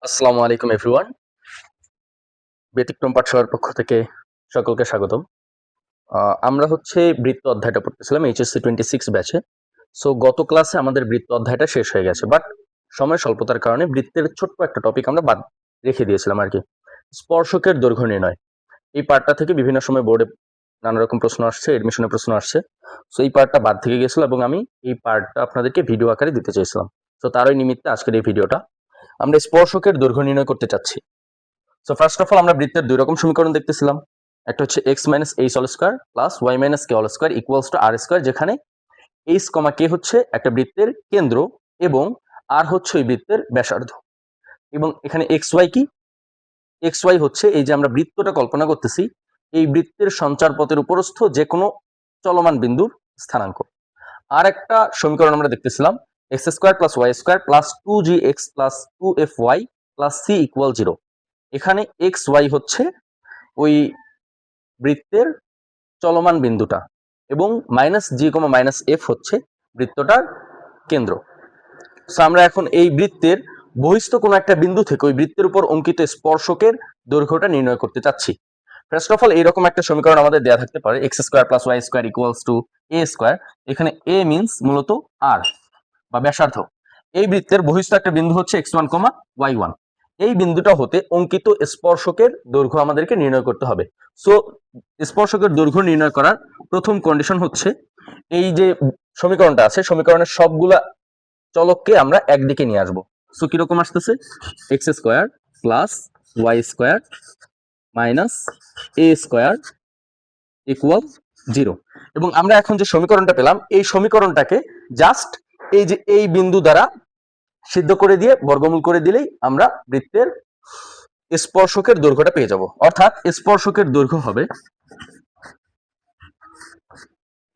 আসসালামু আলাইকুম এভরিওয়ান। ব্যতিক্রম পাঠশালার পক্ষ থেকে সকলকে স্বাগতম। আমরা বৃত্ত অধ্যায়টা পড়তেছিলাম এইচএসসি 26 ব্যাচে। সো গত ক্লাসে আমাদের বৃত্ত অধ্যায়টা শেষ হয়ে গেছে, বাট সময় স্বল্পতার কারণে বৃত্তের ছোট্ট একটা টপিক আমরা বাদ রেখে দিয়েছিলাম আর কি। স্পর্শকের দৈর্ঘ্য নির্ণয়, এই পার্টটা থেকে বিভিন্ন সময় বোর্ডে নানা রকম প্রশ্ন আসছে, এডমিশনের প্রশ্ন আসছে। সো এই পার্টটা বাদ থেকে গেছিল এবং আমি এই পার্টটা আপনাদেরকে ভিডিও আকারে দিতে চাইছিলাম। তো তারই নিমিত্তে আজকের এই ভিডিওটা। আমরা স্পর্শকের দৈর্ঘ্য নির্ণয় করতে চাচ্ছি। সো ফার্স্ট অফ অল আমরা বৃত্তের দুই রকম সমীকরণ দেখতেছিলাম। একটা হচ্ছে x minus h whole square plus y minus k whole square equals to r square, যেখানে এইচ কমা কে হচ্ছে একটা বৃত্তের কেন্দ্র এবং আর হচ্ছে ওই বৃত্তের ব্যাসার্ধ। এবং এখানে এক্স ওয়াই কি? এক্স ওয়াই হচ্ছে এই যে আমরা বৃত্তটা কল্পনা করতেছি, এই বৃত্তের সঞ্চার পথের উপরস্থ যে কোনো চলমান বিন্দুর স্থানাঙ্ক। আর একটা সমীকরণ আমরা দেখতেছিলাম x square plus Y square plus 2gx plus 2fy plus c equal 0। এখানে এক্স ওয়াই হচ্ছে ওই বৃত্তের চলমান বিন্দুটা এবং মাইনাস জি কমা মাইনাস এফ হচ্ছে বৃত্তটার কেন্দ্র। সো আমরা এখন এই বৃত্তের বহিস্থ কোনো একটা বিন্দু থেকে ওই বৃত্তের উপর অঙ্কিত স্পর্শকের দৈর্ঘ্যটা নির্ণয় করতে চাচ্ছি। ফার্স্ট অফ অল এইরকম একটা সমীকরণ আমাদের দেওয়া থাকতে পারে x square plus Y square equals to a square. এখানে এ মিনস মূলত আর বা ব্যাসার্ধ। এই বৃত্তের বহিস্থ একটা বিন্দু হচ্ছে x one comma y one. এই বিন্দুটা হতে অঙ্কিত স্পর্শকের দৈর্ঘ্য আমাদেরকে নির্ণয় করতে হবে। সো স্পর্শকের দৈর্ঘ্য নির্ণয় করার প্রথম কন্ডিশন হচ্ছে এই যে সমীকরণটা আছে, সমীকরণের সবগুলা চলককে আমরা একদিকে নিয়ে আসবো। সো কিরকম আসতেছে? X square plus Y square minus এ স্কোয়ার ইকুয়াল 0। এবং আমরা এখন যে সমীকরণটা পেলাম এই সমীকরণটাকে জাস্ট এই যে এই বিন্দু দ্বারা সিদ্ধ করে দিয়ে বর্গমূল করে দিলেই আমরা বৃত্তের স্পর্শকের দৈর্ঘ্যটা পেয়ে যাব। অর্থাৎ স্পর্শকের দৈর্ঘ্য হবে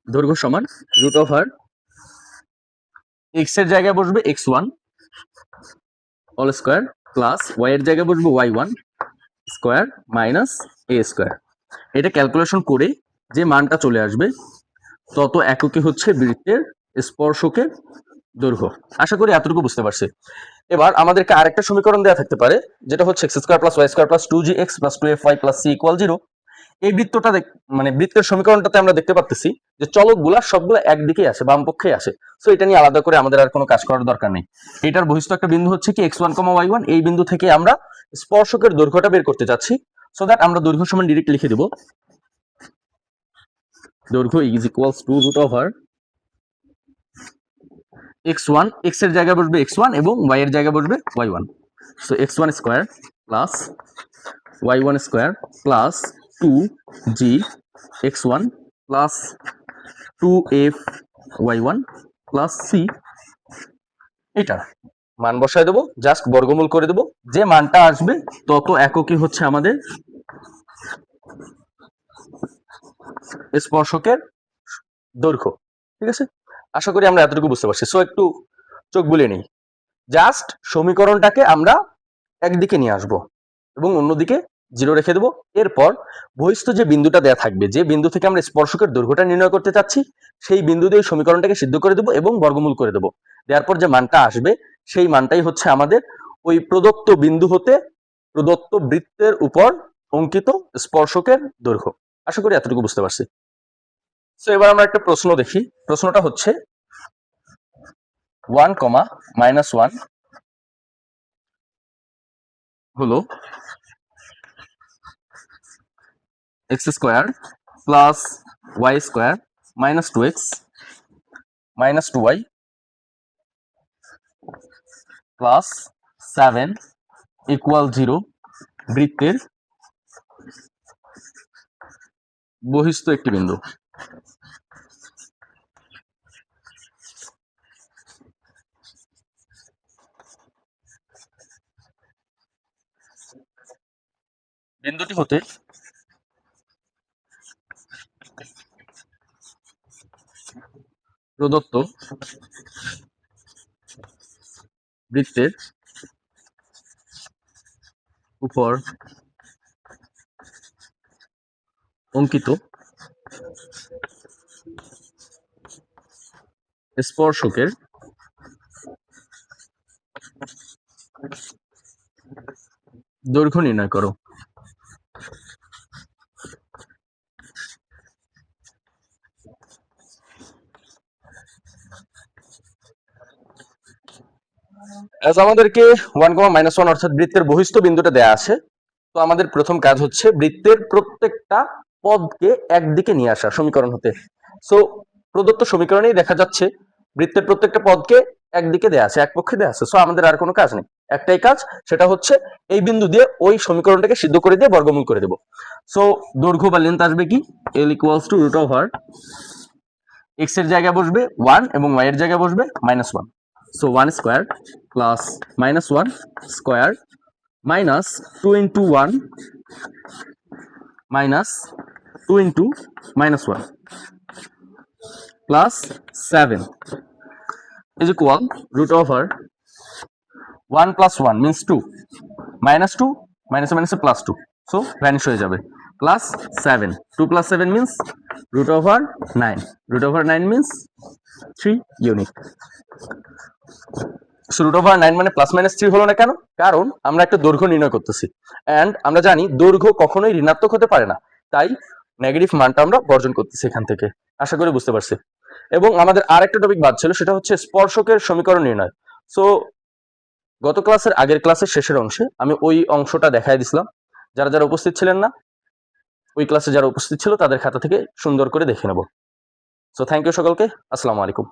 দৈর্ঘ্য সমান রুট ওভার এক্স এর জায়গায় বসবে x one all square plus y এর জায়গায় বসবে ওয়াই ওয়ান স্কোয়ার মাইনাস এ স্কোয়ার। এটা ক্যালকুলেশন করে যে মানটা চলে আসবে তত এককে হচ্ছে বৃত্তের স্পর্শকের দৈর্ঘ্য। আশা করি এতটুকু বুঝতে পারছি। এবার আমাদেরকে আরেকটা সমীকরণ দেওয়া থাকতে পারে যেটা হচ্ছে x square plus Y square plus 2gx plus 2fy plus c equal 0। এই বৃত্তটা মানে বৃত্তের সমীকরণটাতে আমরা দেখতে পাচ্ছি যে চলকগুলা সবগুলো একদিকেই আসে, বাম পক্ষে আসে। সো এটা নিয়ে আলাদা করে আমাদের আর কোনো কাজ করার দরকার নেই। এটার বহিস্থ একটা বিন্দু হচ্ছে কি x one comma y one. এই বিন্দু থেকে আমরা স্পর্শকের দৈর্ঘ্যটা বের করতে চাচ্ছি। সো দ্যাট আমরা দৈর্ঘ্য সমান ডিরেক্ট লিখে দিব দৈর্ঘ্য is equals to root over x one, x এর জায়গায় বসবে এক্স ওয়ান এবং ওয়াই এর জায়গায় বসবে y one. So x one square plus y one square plus 2g(x1) plus 2f(y1) plus c। এটা মান বসায় দেবো, জাস্ট বর্গমূল করে দেবো। যে মানটা আসবে তত এককই হচ্ছে আমাদের স্পর্শকের দৈর্ঘ্য। ঠিক আছে, আশা করি আমরা এতটুকু বুঝতে পারছি। সো একটু চোখ বুলিয়ে নেই। জাস্ট সমীকরণটাকে আমরা একদিকে নিয়ে আসবো এবং অন্যদিকে 0 রেখে দেবো। এরপর বহিস্থ যে বিন্দুটা দেয়া থাকবে, যে বিন্দু থেকে আমরা স্পর্শকের দৈর্ঘ্যটা নির্ণয় করতে চাচ্ছি, সেই বিন্দু দিয়ে সমীকরণটাকে সিদ্ধ করে দেবো এবং বর্গমূল করে দেবো। দেওয়ার পর যে মানটা আসবে সেই মানটাই হচ্ছে আমাদের ওই প্রদত্ত বিন্দু হতে প্রদত্ত বৃত্তের উপর অঙ্কিত স্পর্শকের দৈর্ঘ্য। আশা করি এতটুকু বুঝতে পারছি। তো এবার আমরা একটা প্রশ্ন দেখি। প্রশ্নটা হচ্ছে 1, -1 হলো x square plus Y square minus 2x minus 2y plus 7 equal 0 বৃত্তের বহিস্থ একটি বিন্দু। বিন্দুটি হতে প্রদত্ত বৃত্তের উপর অঙ্কিত স্পর্শকের দৈর্ঘ্য নির্ণয় করো। আমাদেরকে 1, অর্থাৎ বৃত্তের বহিস্থ বিন্দুটা দেয়া আছে। তো আমাদের প্রথম কাজ হচ্ছে বৃত্তের প্রত্যেকটা পদকে একদিকে নিয়ে আসা সমীকরণ হতে। সো প্রদত্ত সমীকরণেই দেখা যাচ্ছে বৃত্তের প্রত্যেকটা পদকে একদিকে দেয়া আছে, এক পক্ষে দেয়া আছে। সো আমাদের আর কোনো কাজ নেই, একটাই কাজ, সেটা হচ্ছে এই বিন্দু দিয়ে ওই সমীকরণটাকে সিদ্ধ করে দিয়ে বর্গমূল করে দেব। সো দৈর্ঘ্য বা লেন্থ আসবে কি, L = √, x এর জায়গায় বসবে 1 এবং y এর জায়গায় বসবে -1। So 1 square plus -1 square minus 2 into 1 minus 2 into -1 plus 7 is equal √1 plus 1 means 2 minus 2 minus plus 2, so vanish হয়ে যাবে, plus 7, 2 plus 7 means √9, √9 means 3 unit. So √9 মানে প্লাস মাইনাস 3 হলো না কেন? কারণ আমরা একটা দৈর্ঘ্য নির্ণয় করতেছি, এন্ড আমরা জানি দৈর্ঘ্য কখনোই ঋণাত্মক হতে পারে না, তাই নেগেটিভ মানটা আমরা বর্জন করতেছি এখান থেকে। আশা করি বুঝতে পারছি। এবং আমাদের আরেকটা টপিক বাদ ছিল, সেটা হচ্ছে স্পর্শকের সমীকরণ নির্ণয়। সো গত ক্লাসের আগের ক্লাসের শেষের অংশে আমি ওই অংশটা দেখাই দিছিলাম। যারা যারা উপস্থিত ছিলেন না, ওই ক্লাসে যারা উপস্থিত ছিল তাদের খাতা থেকে সুন্দর করে দেখে নেব। সো থ্যাংক ইউ সকলকে, আসসালামু আলাইকুম।